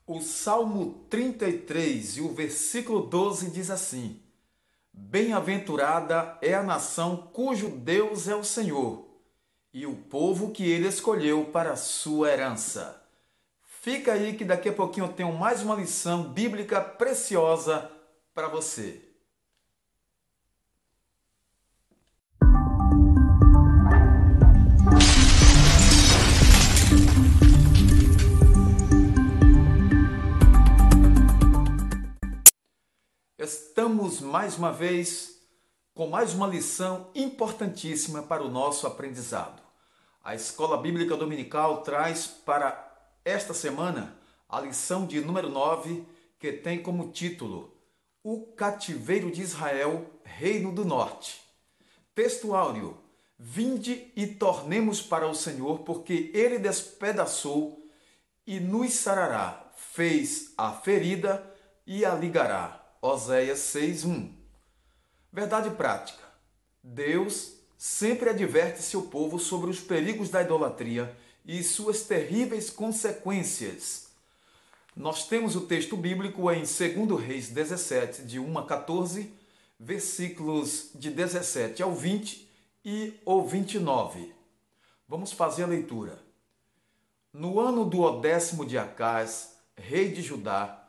O Salmo 33 e o versículo 12 diz assim: Bem-aventurada é a nação cujo Deus é o Senhor, e o povo que ele escolheu para a sua herança. Fica aí que daqui a pouquinho eu tenho mais uma lição bíblica preciosa para você. Estamos mais uma vez com mais uma lição importantíssima para o nosso aprendizado. A Escola Bíblica Dominical traz para esta semana a lição de número 9, que tem como título O Cativeiro de Israel, Reino do Norte. Texto áureo: Vinde e tornemos para o Senhor, porque ele despedaçou e nos sarará, fez a ferida e a ligará. Oséias 6:1. Verdade prática. Deus sempre adverte seu povo sobre os perigos da idolatria e suas terríveis consequências. Nós temos o texto bíblico em 2 Reis 17, de 1 a 14, versículos de 17 ao 20 e o 29. Vamos fazer a leitura. No ano do 10º de Acás, rei de Judá,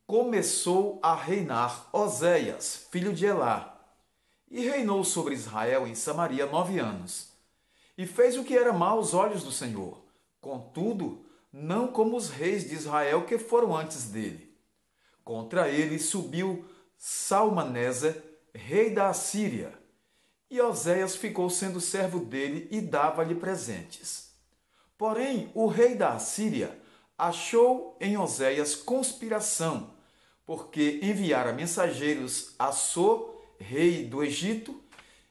começou a reinar Oséias, filho de Elá, e reinou sobre Israel em Samaria 9 anos. E fez o que era mau aos olhos do Senhor, contudo, não como os reis de Israel que foram antes dele. Contra ele subiu Salmaneser, rei da Assíria, e Oséias ficou sendo servo dele e dava-lhe presentes. Porém, o rei da Assíria achou em Oséias conspiração, porque enviara mensageiros a So, rei do Egito,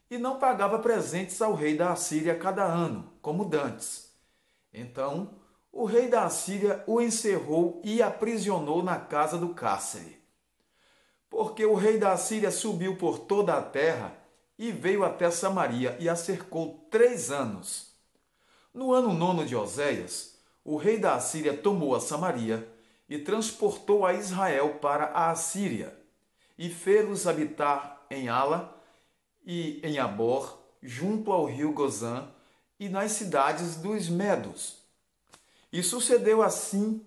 e não pagava presentes ao rei da Assíria cada ano, como dantes. Então, o rei da Assíria o encerrou e aprisionou na casa do cárcere. Porque o rei da Assíria subiu por toda a terra e veio até Samaria e a cercou 3 anos. No ano 9 de Oséias, o rei da Assíria tomou a Samaria e transportou a Israel para a Assíria, e fê-los habitar em Ala e em Abor, junto ao rio Gozã, e nas cidades dos Medos. E sucedeu assim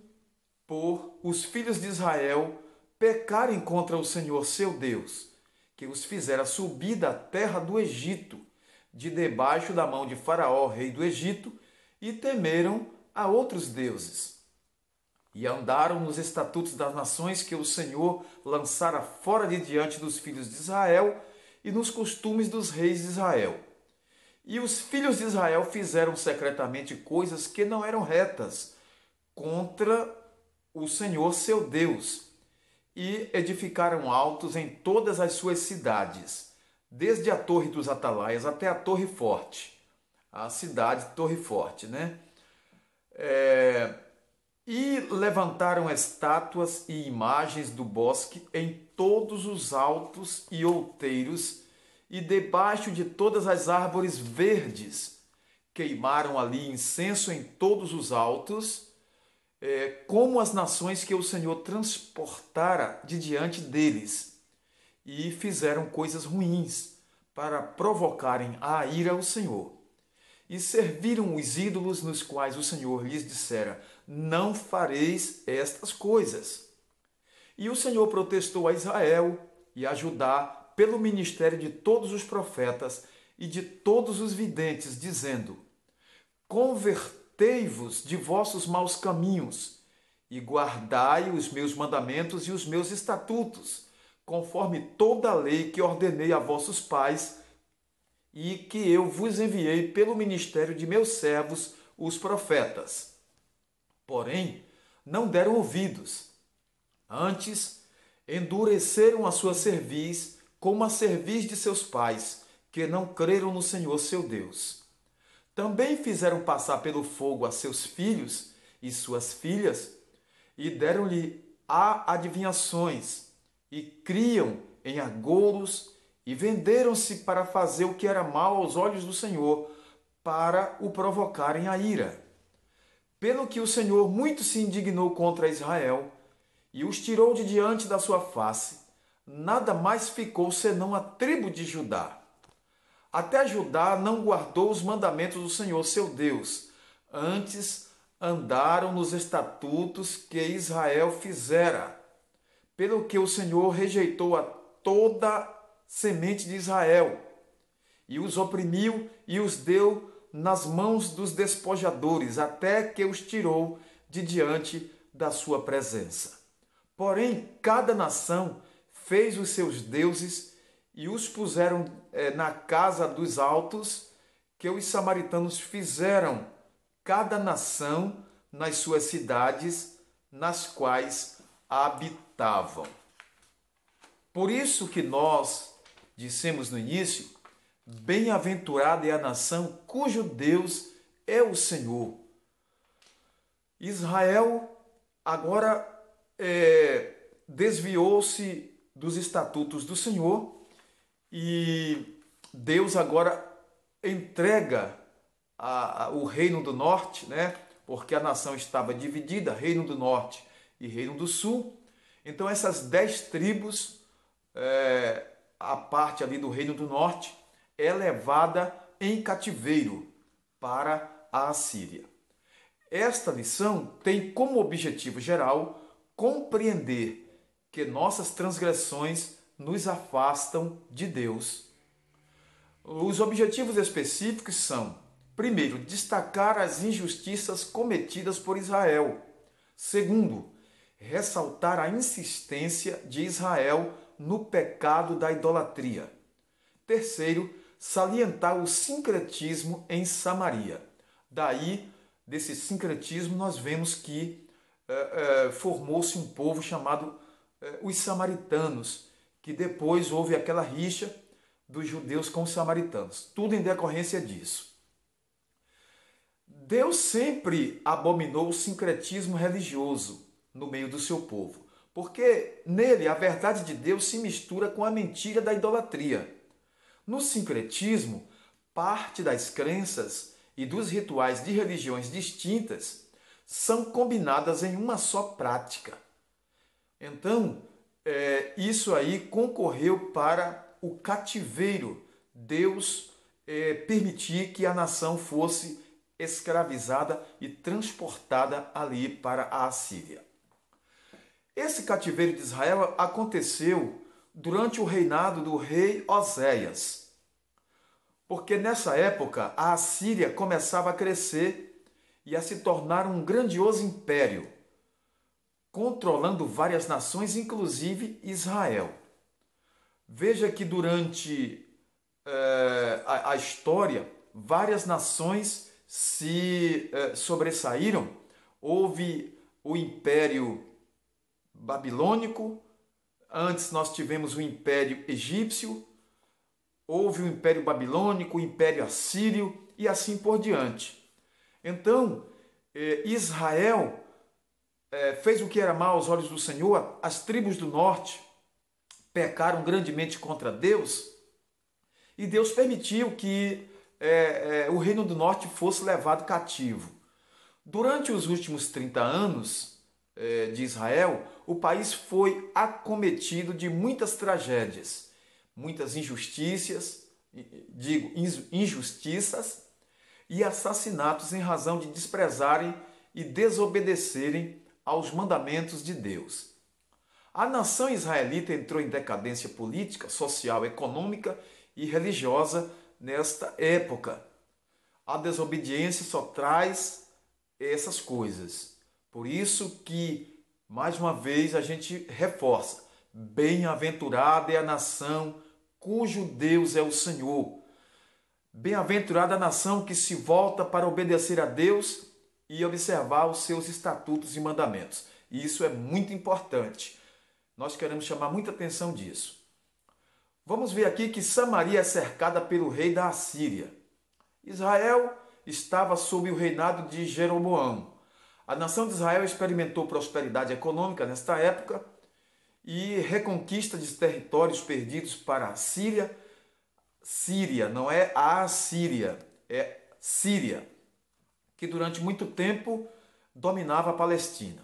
por os filhos de Israel pecarem contra o Senhor seu Deus, que os fizera subir da terra do Egito, de debaixo da mão de Faraó, rei do Egito, e temeram a outros deuses. E andaram nos estatutos das nações que o Senhor lançara fora de diante dos filhos de Israel e nos costumes dos reis de Israel. E os filhos de Israel fizeram secretamente coisas que não eram retas contra o Senhor seu Deus, e edificaram altos em todas as suas cidades, desde a torre dos atalaias até a torre forte, a cidade Torre Forte, né? E levantaram estátuas e imagens do bosque em todos os altos e outeiros e debaixo de todas as árvores verdes. Queimaram ali incenso em todos os altos, como as nações que o Senhor transportara de diante deles. E fizeram coisas ruins para provocarem a ira ao Senhor. E serviram os ídolos nos quais o Senhor lhes dissera: não fareis estas coisas. E o Senhor protestou a Israel e a Judá pelo ministério de todos os profetas e de todos os videntes, dizendo: convertei-vos de vossos maus caminhos e guardai os meus mandamentos e os meus estatutos, conforme toda a lei que ordenei a vossos pais e que eu vos enviei pelo ministério de meus servos, os profetas. Porém, não deram ouvidos. Antes, endureceram a sua cerviz, como a cerviz de seus pais, que não creram no Senhor seu Deus. Também fizeram passar pelo fogo a seus filhos e suas filhas, e deram-lhe adivinhações, e criam em agouros, e venderam-se para fazer o que era mal aos olhos do Senhor, para o provocarem a ira. Pelo que o Senhor muito se indignou contra Israel e os tirou de diante da sua face, nada mais ficou senão a tribo de Judá. Até Judá não guardou os mandamentos do Senhor seu Deus, antes andaram nos estatutos que Israel fizera, pelo que o Senhor rejeitou a toda semente de Israel, e os oprimiu e os deu nas mãos dos despojadores, até que os tirou de diante da sua presença. Porém, cada nação fez os seus deuses e os puseram na casa dos altos, que os samaritanos fizeram, cada nação nas suas cidades, nas quais habitavam. Por isso que nós dissemos no início, bem-aventurada é a nação cujo Deus é o Senhor. Israel agora desviou-se dos estatutos do Senhor e Deus agora entrega o reino do norte, né? Porque a nação estava dividida, reino do norte e reino do sul. Então essas 10 tribos, a parte ali do reino do norte, é levada em cativeiro para a Assíria. Esta lição tem como objetivo geral compreender que nossas transgressões nos afastam de Deus. Os objetivos específicos são: primeiro, destacar as injustiças cometidas por Israel. Segundo, ressaltar a insistência de Israel no pecado da idolatria. Terceiro, salientar o sincretismo em Samaria. Daí, desse sincretismo, nós vemos que formou-se um povo chamado os samaritanos, que depois houve aquela rixa dos judeus com os samaritanos. Tudo em decorrência disso. Deus sempre abominou o sincretismo religioso no meio do seu povo, porque nele a verdade de Deus se mistura com a mentira da idolatria. No sincretismo, parte das crenças e dos rituais de religiões distintas são combinadas em uma só prática. Então, isso aí concorreu para o cativeiro. Deus permitir que a nação fosse escravizada e transportada ali para a Assíria. Esse cativeiro de Israel aconteceu durante o reinado do rei Oséias, porque nessa época a Assíria começava a crescer e a se tornar um grandioso império, controlando várias nações, inclusive Israel. Veja que durante a história, várias nações se sobressaíram. Houve o Império Babilônico, antes nós tivemos o Império Egípcio, houve o Império Babilônico, o Império Assírio e assim por diante. Então, Israel fez o que era mal aos olhos do Senhor. As tribos do norte pecaram grandemente contra Deus e Deus permitiu que o reino do norte fosse levado cativo. Durante os últimos 30 anos de Israel, o país foi acometido de muitas tragédias, muitas injustiças e assassinatos em razão de desprezarem e desobedecerem aos mandamentos de Deus. A nação israelita entrou em decadência política, social, econômica e religiosa nesta época. A desobediência só traz essas coisas. Por isso que, mais uma vez, a gente reforça: bem-aventurada é a nação cujo Deus é o Senhor. Bem-aventurada a nação que se volta para obedecer a Deus e observar os seus estatutos e mandamentos. E isso é muito importante. Nós queremos chamar muita atenção disso. Vamos ver aqui que Samaria é cercada pelo rei da Assíria. Israel estava sob o reinado de Jeroboão. A nação de Israel experimentou prosperidade econômica nesta época e reconquista de territórios perdidos para a Síria. Síria, não é a Assíria, é Síria, que durante muito tempo dominava a Palestina.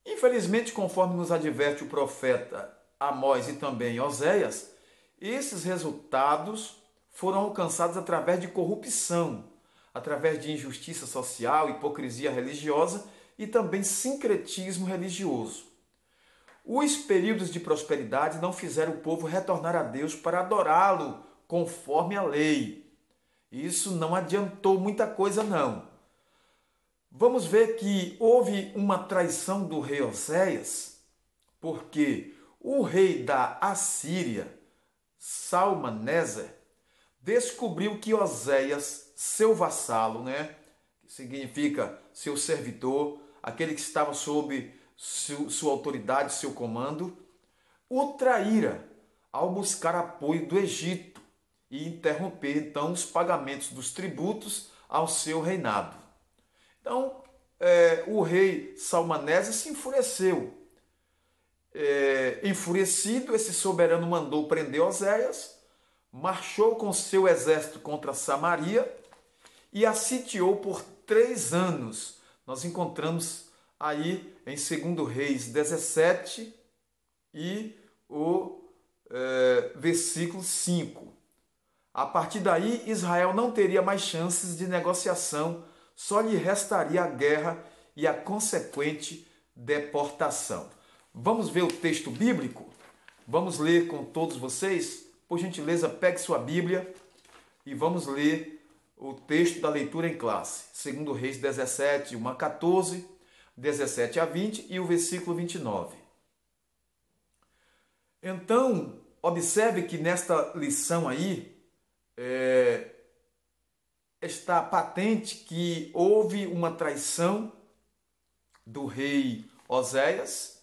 Infelizmente, conforme nos adverte o profeta Amós e também Oséias, esses resultados foram alcançados através de corrupção, através de injustiça social, hipocrisia religiosa e também sincretismo religioso. Os períodos de prosperidade não fizeram o povo retornar a Deus para adorá-lo conforme a lei. Isso não adiantou muita coisa, não. Vamos ver que houve uma traição do rei Oséias, porque o rei da Assíria, Salmaneser, descobriu que Oséias, seu vassalo, que significa seu servidor, aquele que estava sob sua autoridade, seu comando, o traíra ao buscar apoio do Egito e interromper então os pagamentos dos tributos ao seu reinado. Então, o rei Salmaneser se enfureceu. Enfurecido, esse soberano mandou prender Oséias, marchou com seu exército contra Samaria e a sitiou por 3 anos. Nós encontramos aí em 2 Reis 17 e o versículo 5. A partir daí, Israel não teria mais chances de negociação, só lhe restaria a guerra e a consequente deportação. Vamos ver o texto bíblico? Vamos ler com todos vocês? Por gentileza, pegue sua Bíblia e vamos ler o texto da leitura em classe. 2 Reis 17, 1 a 14, 17 a 20 e o versículo 29. Então, observe que nesta lição aí, está patente que houve uma traição do rei Oséias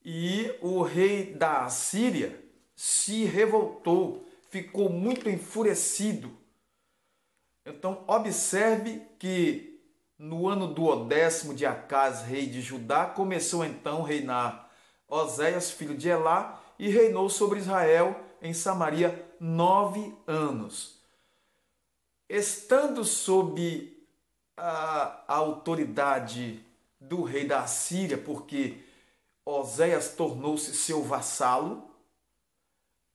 e o rei da Assíria se revoltou, ficou muito enfurecido. Então, observe que no ano do 10º de Acás, rei de Judá, começou então a reinar Oséias, filho de Elá, e reinou sobre Israel em Samaria 9 anos. Estando sob a autoridade do rei da Assíria, porque Oséias tornou-se seu vassalo,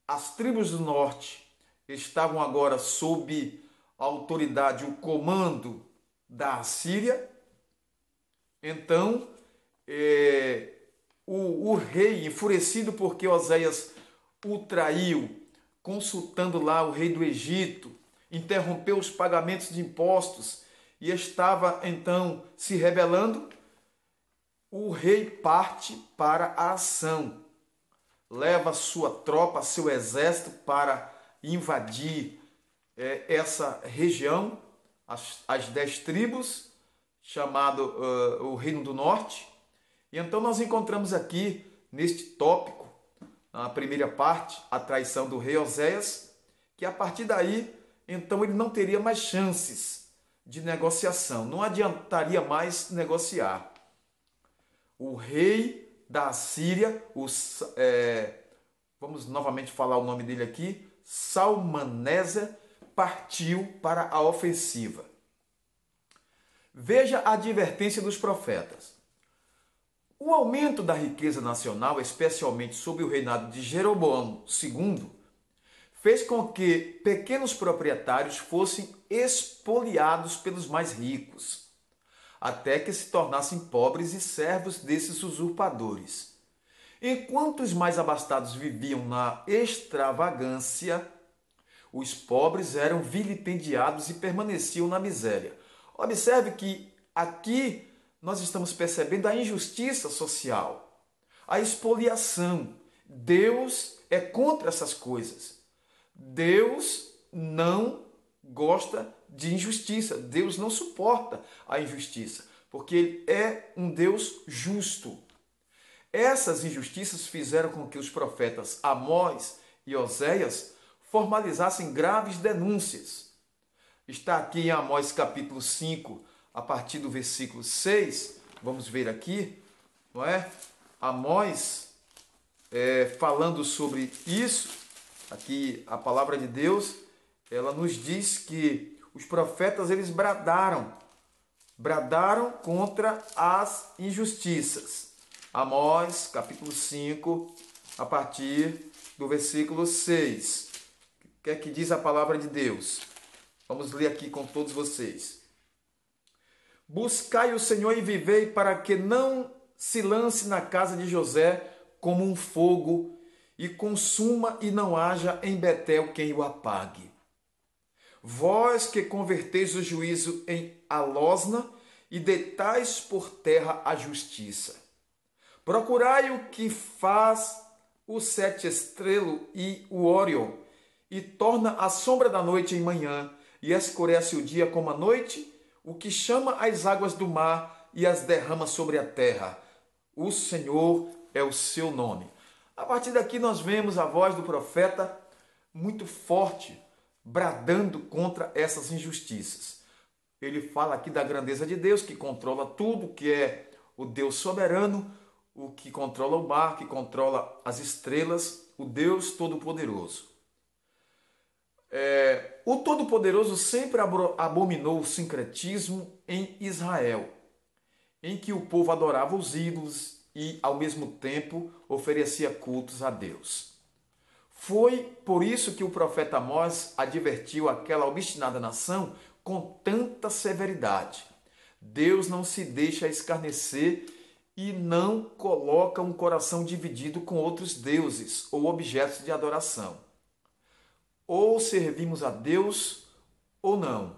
as tribos do norte estavam agora sob a autoridade, o comando da Assíria. Então, o rei, enfurecido porque Oséias o traiu, consultando lá o rei do Egito, interrompeu os pagamentos de impostos e estava então se rebelando, o rei parte para a ação. Leva sua tropa, seu exército para invadir essa região, as 10 tribos, chamado o Reino do Norte. E então nós encontramos aqui, neste tópico, na primeira parte, a traição do rei Oséias, que a partir daí, então ele não teria mais chances de negociação, não adiantaria mais negociar. O rei da Assíria, vamos novamente falar o nome dele aqui, Salmaneser, partiu para a ofensiva. Veja a advertência dos profetas. O aumento da riqueza nacional, especialmente sob o reinado de Jeroboão II, fez com que pequenos proprietários fossem expoliados pelos mais ricos, até que se tornassem pobres e servos desses usurpadores. Enquanto os mais abastados viviam na extravagância, os pobres eram vilipendiados e permaneciam na miséria. Observe que aqui nós estamos percebendo a injustiça social, a expoliação. Deus é contra essas coisas. Deus não gosta de injustiça. Deus não suporta a injustiça, porque Ele é um Deus justo. Essas injustiças fizeram com que os profetas Amós e Oséias formalizassem graves denúncias. Está aqui em Amós capítulo 5, a partir do versículo 6, vamos ver aqui, não é? Amós falando sobre isso, aqui a palavra de Deus, ela nos diz que os profetas eles bradaram bradaram contra as injustiças. Amós, capítulo 5, a partir do versículo 6. O que é que diz a palavra de Deus? Vamos ler aqui com todos vocês. Buscai o Senhor e vivei, para que não se lance na casa de José como um fogo, e consuma e não haja em Betel quem o apague. Vós que converteis o juízo em alosna e deitais por terra a justiça. Procurai o que faz o sete estrelo e o Órion, e torna a sombra da noite em manhã, e escurece o dia como a noite, o que chama as águas do mar e as derrama sobre a terra. O Senhor é o seu nome. A partir daqui nós vemos a voz do profeta muito forte, bradando contra essas injustiças. Ele fala aqui da grandeza de Deus, que controla tudo, que é o Deus soberano, o que controla o mar, que controla as estrelas, o Deus Todo-Poderoso. O Todo-Poderoso sempre abominou o sincretismo em Israel, em que o povo adorava os ídolos e, ao mesmo tempo, oferecia cultos a Deus. Foi por isso que o profeta Amós advertiu aquela obstinada nação com tanta severidade. Deus não se deixa escarnecer e não coloca um coração dividido com outros deuses ou objetos de adoração. Ou servimos a Deus ou não.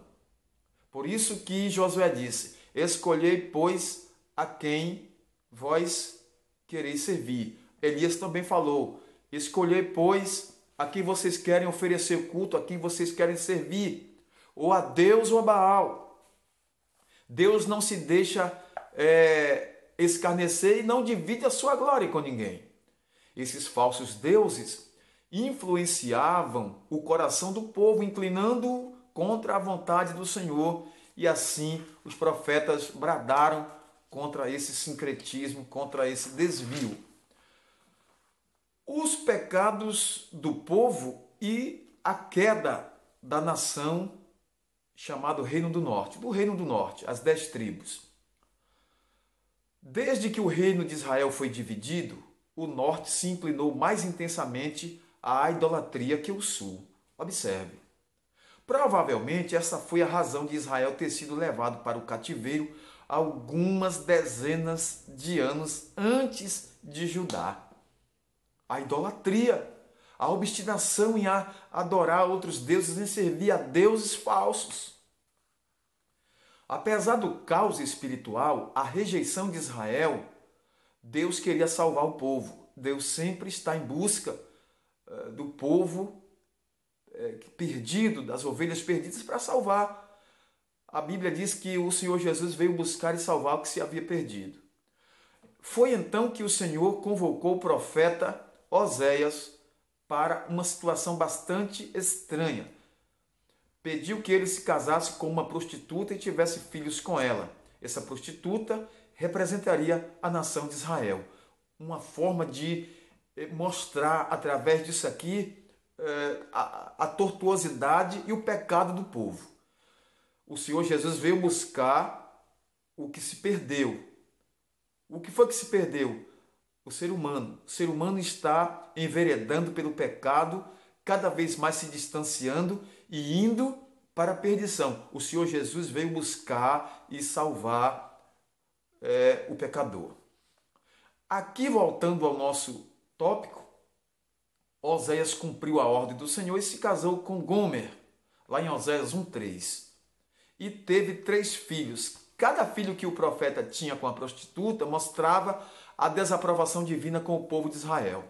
Por isso que Josué disse: escolhei, pois, a quem vós quereis servir. Elias também falou: escolhei, pois, a quem vocês querem oferecer culto, a quem vocês querem servir, ou a Deus ou a Baal. Deus não se deixa escarnecer e não divide a sua glória com ninguém. Esses falsos deuses influenciavam o coração do povo, inclinando-o contra a vontade do Senhor, e assim os profetas bradaram contra esse sincretismo, contra esse desvio. Os pecados do povo e a queda da nação chamado Reino do Norte, as 10 tribos. Desde que o reino de Israel foi dividido, o norte se inclinou mais intensamente à idolatria que o sul. Observe. Provavelmente essa foi a razão de Israel ter sido levado para o cativeiro algumas dezenas de anos antes de Judá. A idolatria, a obstinação em adorar outros deuses, em servir a deuses falsos. Apesar do caos espiritual, a rejeição de Israel, Deus queria salvar o povo. Deus sempre está em busca do povo perdido, das ovelhas perdidas, para salvar. A Bíblia diz que o Senhor Jesus veio buscar e salvar o que se havia perdido. Foi então que o Senhor convocou o profeta Oséias para uma situação bastante estranha. Pediu que ele se casasse com uma prostituta e tivesse filhos com ela. Essa prostituta representaria a nação de Israel. Uma forma de mostrar, através disso aqui, a tortuosidade e o pecado do povo. O Senhor Jesus veio buscar o que se perdeu. O que foi que se perdeu? O ser humano. O ser humano está enveredando pelo pecado, cada vez mais se distanciando e indo para a perdição. O Senhor Jesus veio buscar e salvar o pecador. Aqui, voltando ao nosso tópico, Oséias cumpriu a ordem do Senhor e se casou com Gomer, lá em Oséias 1:3. E teve 3 filhos. Cada filho que o profeta tinha com a prostituta mostrava a desaprovação divina com o povo de Israel.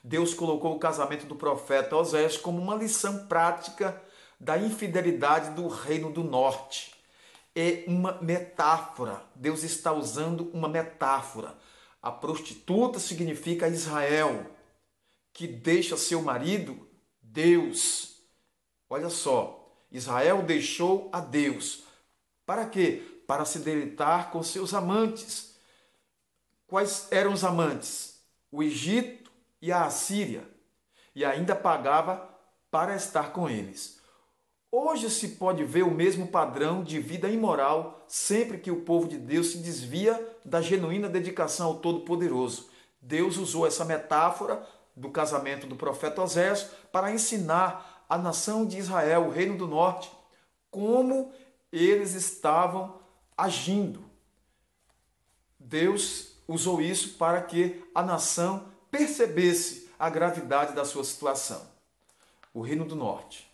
Deus colocou o casamento do profeta Oséias como uma lição prática da infidelidade do reino do norte. É uma metáfora. Deus está usando uma metáfora. A prostituta significa Israel, que deixa seu marido, Deus. Olha só, Israel deixou a Deus. Para quê? Para se deleitar com seus amantes. Quais eram os amantes? O Egito e a Assíria. E ainda pagava para estar com eles. Hoje se pode ver o mesmo padrão de vida imoral sempre que o povo de Deus se desvia da genuína dedicação ao Todo-Poderoso. Deus usou essa metáfora do casamento do profeta Osés para ensinar a nação de Israel, o reino do norte, como eles estavam agindo. Deus usou isso para que a nação percebesse a gravidade da sua situação. O reino do norte.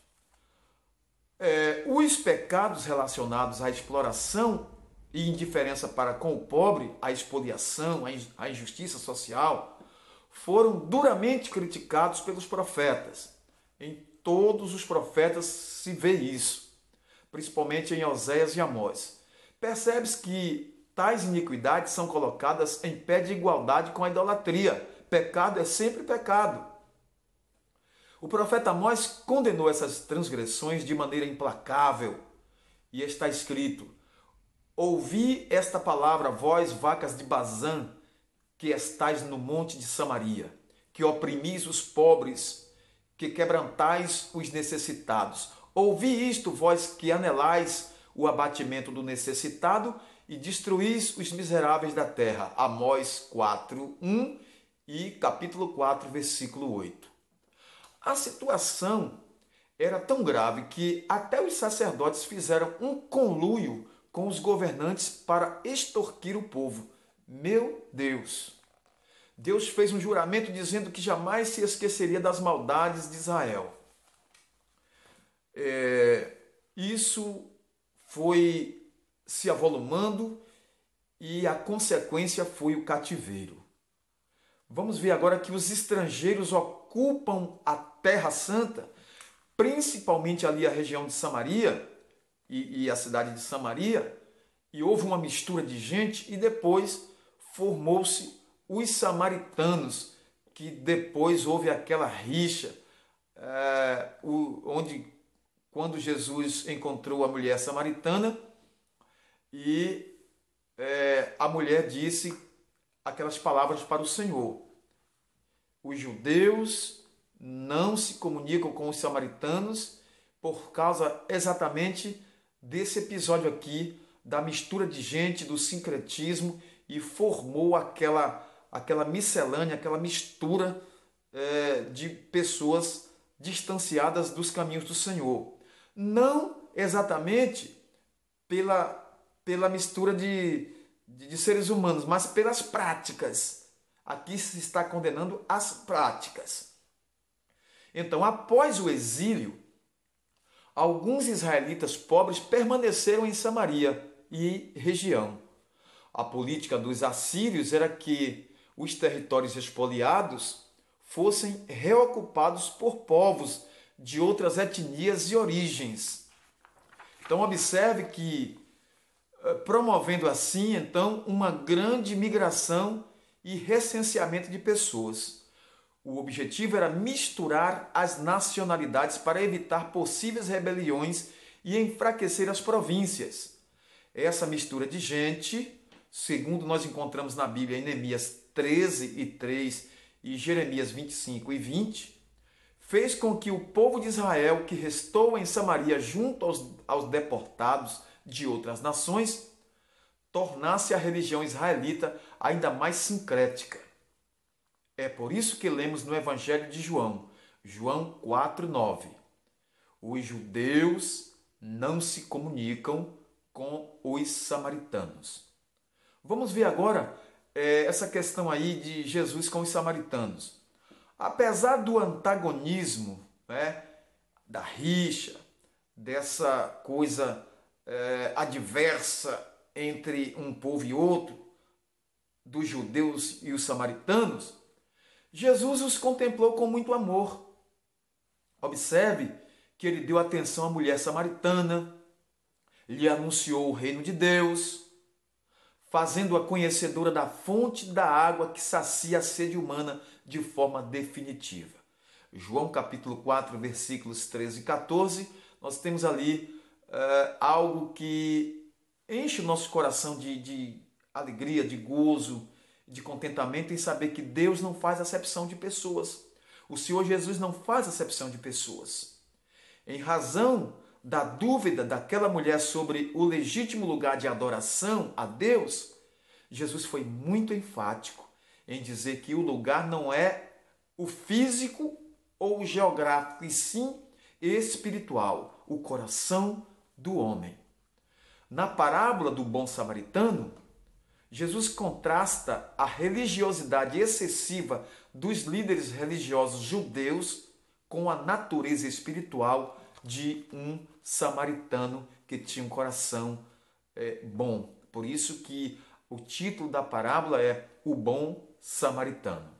Os pecados relacionados à exploração e indiferença para com o pobre, a expoliação, a injustiça social, foram duramente criticados pelos profetas. Em todos os profetas se vê isso, principalmente em Oséias e Amós. Percebe-se que tais iniquidades são colocadas em pé de igualdade com a idolatria. Pecado é sempre pecado. O profeta Amós condenou essas transgressões de maneira implacável. E está escrito: ouvi esta palavra, vós, vacas de Bazã, que estais no monte de Samaria, que oprimis os pobres, que quebrantais os necessitados. Ouvi isto, vós que anelais o abatimento do necessitado e destruís os miseráveis da terra. Amós 4:1 e capítulo 4, versículo 8. A situação era tão grave que até os sacerdotes fizeram um conluio com os governantes para extorquir o povo. Meu Deus! Deus fez um juramento dizendo que jamais se esqueceria das maldades de Israel. Isso foi se avolumando e a consequência foi o cativeiro. Vamos ver agora que os estrangeiros ocupam a Terra Santa, principalmente ali a região de Samaria e a cidade de Samaria, e houve uma mistura de gente e depois formou-se os samaritanos, que depois houve aquela rixa, quando Jesus encontrou a mulher samaritana e a mulher disse aquelas palavras para o Senhor: os judeus não se comunicam com os samaritanos por causa exatamente desse episódio aqui, da mistura de gente, do sincretismo, e formou aquela miscelânea, aquela mistura de pessoas distanciadas dos caminhos do Senhor. Não exatamente pela mistura de seres humanos, mas pelas práticas. Aqui se está condenando as práticas. Então, após o exílio, alguns israelitas pobres permaneceram em Samaria e região. A política dos assírios era que os territórios expoliados fossem reocupados por povos de outras etnias e origens. Então, observe que, promovendo assim, então, uma grande migração e recenseamento de pessoas. O objetivo era misturar as nacionalidades para evitar possíveis rebeliões e enfraquecer as províncias. Essa mistura de gente, segundo nós encontramos na Bíblia em Neemias 13:3 e Jeremias 25:20, fez com que o povo de Israel, que restou em Samaria junto aos deportados de outras nações, tornasse a religião israelita ainda mais sincrética. É por isso que lemos no Evangelho de João, João 4:9. Os judeus não se comunicam com os samaritanos. Vamos ver agora essa questão aí de Jesus com os samaritanos. Apesar do antagonismo, da rixa, dessa coisa adversa entre um povo e outro, dos judeus e os samaritanos, Jesus os contemplou com muito amor. Observe que ele deu atenção à mulher samaritana, lhe anunciou o reino de Deus, fazendo-a conhecedora da fonte da água que sacia a sede humana de forma definitiva. João capítulo 4, versículos 13 e 14, nós temos ali algo que enche o nosso coração de alegria, de gozo, de contentamento em saber que Deus não faz acepção de pessoas. O Senhor Jesus não faz acepção de pessoas. Em razão da dúvida daquela mulher sobre o legítimo lugar de adoração a Deus, Jesus foi muito enfático em dizer que o lugar não é o físico ou o geográfico, e sim espiritual, o coração do homem. Na parábola do bom samaritano, Jesus contrasta a religiosidade excessiva dos líderes religiosos judeus com a natureza espiritual de um samaritano que tinha um coração bom. Por isso que o título da parábola é O Bom Samaritano.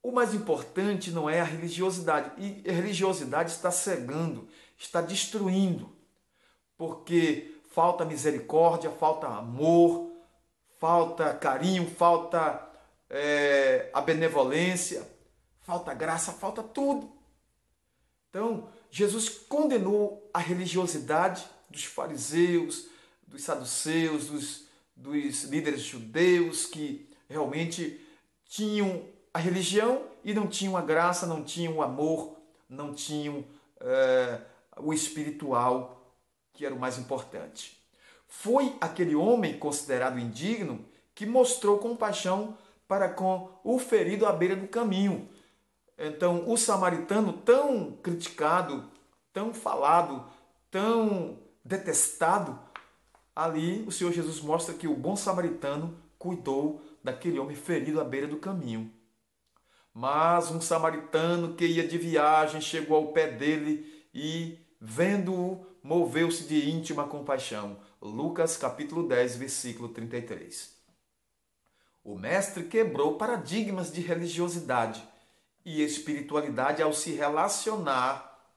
O mais importante não é a religiosidade. E a religiosidade está cegando, está destruindo. Porque falta misericórdia, falta amor, falta carinho, falta a benevolência, falta graça, falta tudo. Então, Jesus condenou a religiosidade dos fariseus, dos saduceus, dos líderes judeus que realmente tinham a religião e não tinham a graça, não tinham o amor, não tinham o espiritual, que era o mais importante. Foi aquele homem considerado indigno que mostrou compaixão para com o ferido à beira do caminho. Então, o samaritano, tão criticado, tão falado, tão detestado, ali o Senhor Jesus mostra que o bom samaritano cuidou daquele homem ferido à beira do caminho. Mas um samaritano que ia de viagem chegou ao pé dele e, vendo-o, moveu-se de íntima compaixão. Lucas capítulo 10, versículo 33. O mestre quebrou paradigmas de religiosidade e espiritualidade ao se relacionar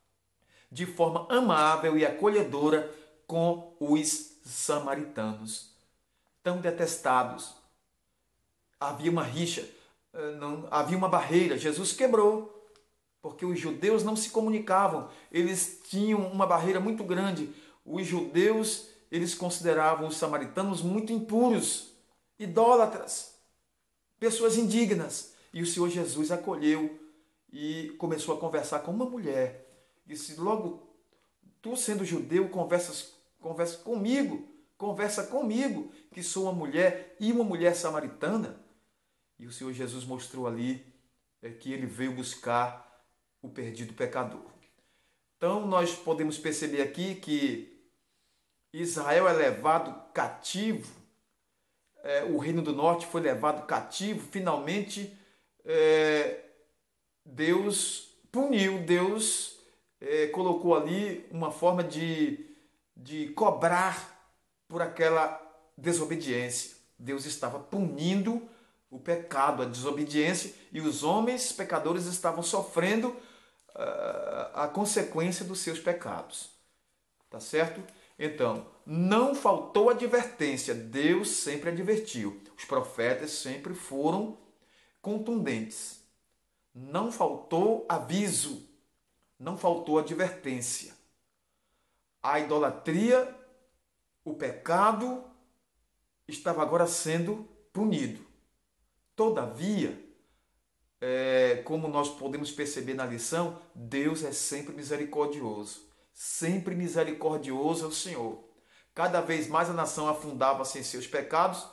de forma amável e acolhedora com os samaritanos, tão detestados. Havia uma rixa, havia uma barreira. Jesus quebrou, porque os judeus não se comunicavam, eles tinham uma barreira muito grande. Os judeus, eles consideravam os samaritanos muito impuros, idólatras, pessoas indignas. E o Senhor Jesus acolheu e começou a conversar com uma mulher. Disse: logo, tu sendo judeu, conversa comigo, que sou uma mulher e uma mulher samaritana. E o Senhor Jesus mostrou ali que ele veio buscar o perdido pecador. Então, nós podemos perceber aqui que Israel é levado cativo, o reino do norte foi levado cativo, finalmente Deus puniu, Deus colocou ali uma forma de cobrar por aquela desobediência. Deus estava punindo o pecado, a desobediência, e os homens pecadores estavam sofrendo a consequência dos seus pecados. Tá certo? Então, não faltou advertência, Deus sempre advertiu. Os profetas sempre foram contundentes. Não faltou aviso, não faltou advertência. A idolatria, o pecado, estava agora sendo punido. Todavia, como nós podemos perceber na lição, Deus é sempre misericordioso. Sempre misericordioso é o Senhor. Cada vez mais a nação afundava-se em seus pecados,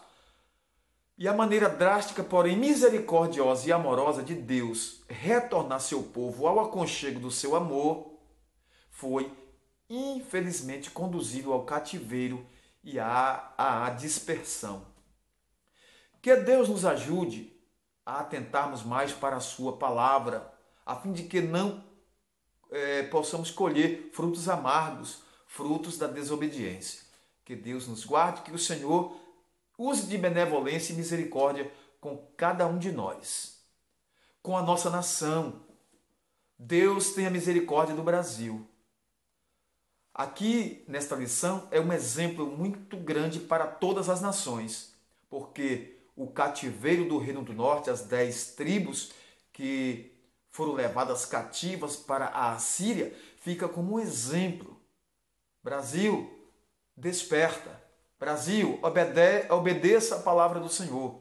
e a maneira drástica, porém misericordiosa e amorosa de Deus retornar seu povo ao aconchego do seu amor foi, infelizmente, conduzido ao cativeiro e à dispersão. Que Deus nos ajude a atentarmos mais para a sua palavra, a fim de que não possamos colher frutos amargos, frutos da desobediência. Que Deus nos guarde, que o Senhor use de benevolência e misericórdia com cada um de nós, com a nossa nação. Deus tenha misericórdia do Brasil. Aqui, nesta lição, é um exemplo muito grande para todas as nações, porque o cativeiro do Reino do Norte, as 10 tribos que foram levadas cativas para a Assíria, fica como um exemplo. Brasil, desperta. Brasil, obedeça a palavra do Senhor.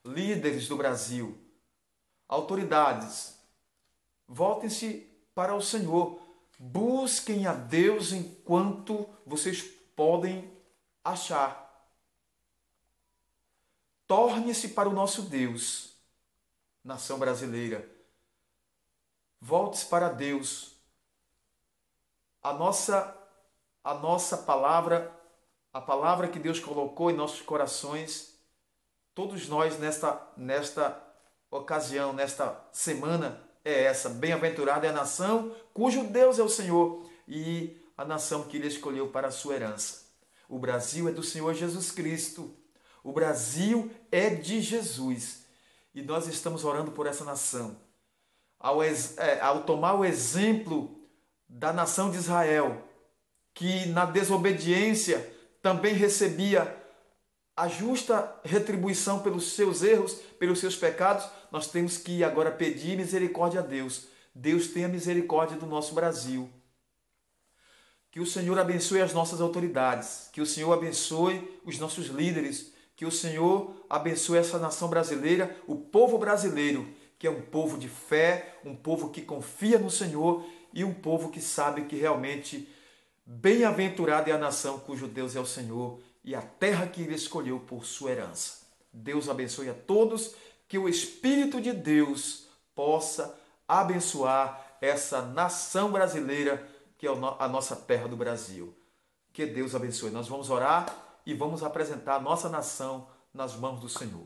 Líderes do Brasil, autoridades, voltem-se para o Senhor. Busquem a Deus enquanto vocês podem achar. Torne-se para o nosso Deus, nação brasileira. Volte-se para Deus. A nossa palavra, a palavra que Deus colocou em nossos corações, todos nós nesta ocasião, nesta semana, é essa: bem-aventurada é a nação cujo Deus é o Senhor e a nação que Ele escolheu para a sua herança. O Brasil é do Senhor Jesus Cristo. O Brasil é de Jesus. E nós estamos orando por essa nação. Ao tomar o exemplo da nação de Israel, que na desobediência também recebia a justa retribuição pelos seus erros, pelos seus pecados, nós temos que agora pedir misericórdia a Deus. Deus tenha misericórdia do nosso Brasil. Que o Senhor abençoe as nossas autoridades, que o Senhor abençoe os nossos líderes, que o Senhor abençoe essa nação brasileira, o povo brasileiro, que é um povo de fé, um povo que confia no Senhor e um povo que sabe que realmente bem-aventurada é a nação cujo Deus é o Senhor e a terra que Ele escolheu por sua herança. Deus abençoe a todos, que o Espírito de Deus possa abençoar essa nação brasileira, que é a nossa terra do Brasil. Que Deus abençoe. Nós vamos orar e vamos apresentar a nossa nação nas mãos do Senhor.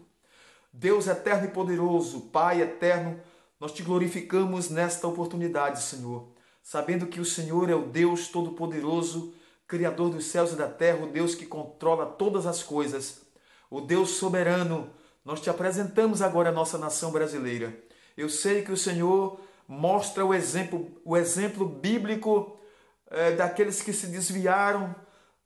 Deus eterno e poderoso, Pai eterno, nós te glorificamos nesta oportunidade, Senhor, sabendo que o Senhor é o Deus todo-poderoso, Criador dos céus e da terra, o Deus que controla todas as coisas, o Deus soberano. Nós te apresentamos agora a nossa nação brasileira. Eu sei que o Senhor mostra o exemplo bíblico daqueles que se desviaram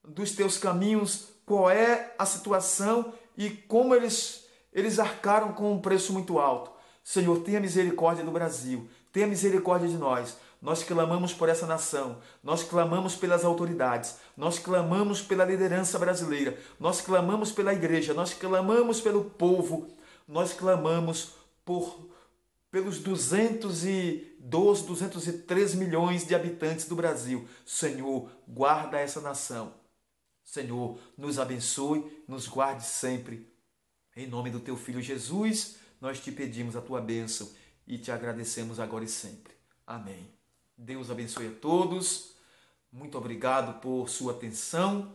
dos teus caminhos, qual é a situação e como eles arcaram com um preço muito alto. Senhor, tenha misericórdia do Brasil, tenha misericórdia de nós. Nós clamamos por essa nação, nós clamamos pelas autoridades, nós clamamos pela liderança brasileira, nós clamamos pela igreja, nós clamamos pelo povo, nós clamamos pelos 212, 203 milhões de habitantes do Brasil. Senhor, guarda essa nação. Senhor, nos abençoe, nos guarde sempre. Em nome do Teu Filho Jesus, nós te pedimos a Tua bênção e te agradecemos agora e sempre. Amém. Deus abençoe a todos. Muito obrigado por sua atenção.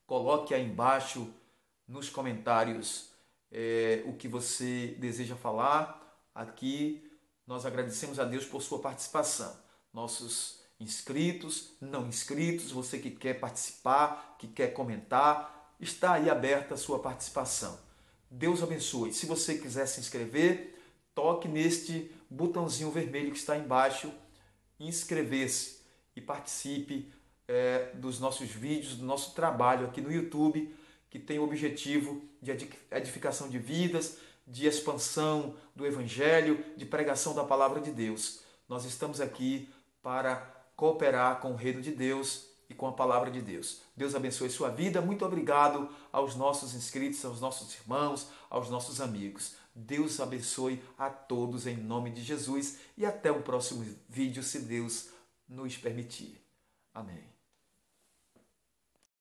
Coloque aí embaixo nos comentários o que você deseja falar. Aqui nós agradecemos a Deus por sua participação. Nossos inscritos, não inscritos, você que quer participar, que quer comentar, está aí aberta a sua participação. Deus abençoe. Se você quiser se inscrever, toque neste botãozinho vermelho que está aí embaixo, inscrever-se e participe dos nossos vídeos, do nosso trabalho aqui no YouTube, que tem o objetivo de edificação de vidas, de expansão do Evangelho, de pregação da Palavra de Deus. Nós estamos aqui para cooperar com o reino de Deus e com a Palavra de Deus. Deus abençoe sua vida. Muito obrigado aos nossos inscritos, aos nossos irmãos, aos nossos amigos. Deus abençoe a todos em nome de Jesus e até o próximo vídeo, se Deus nos permitir. Amém.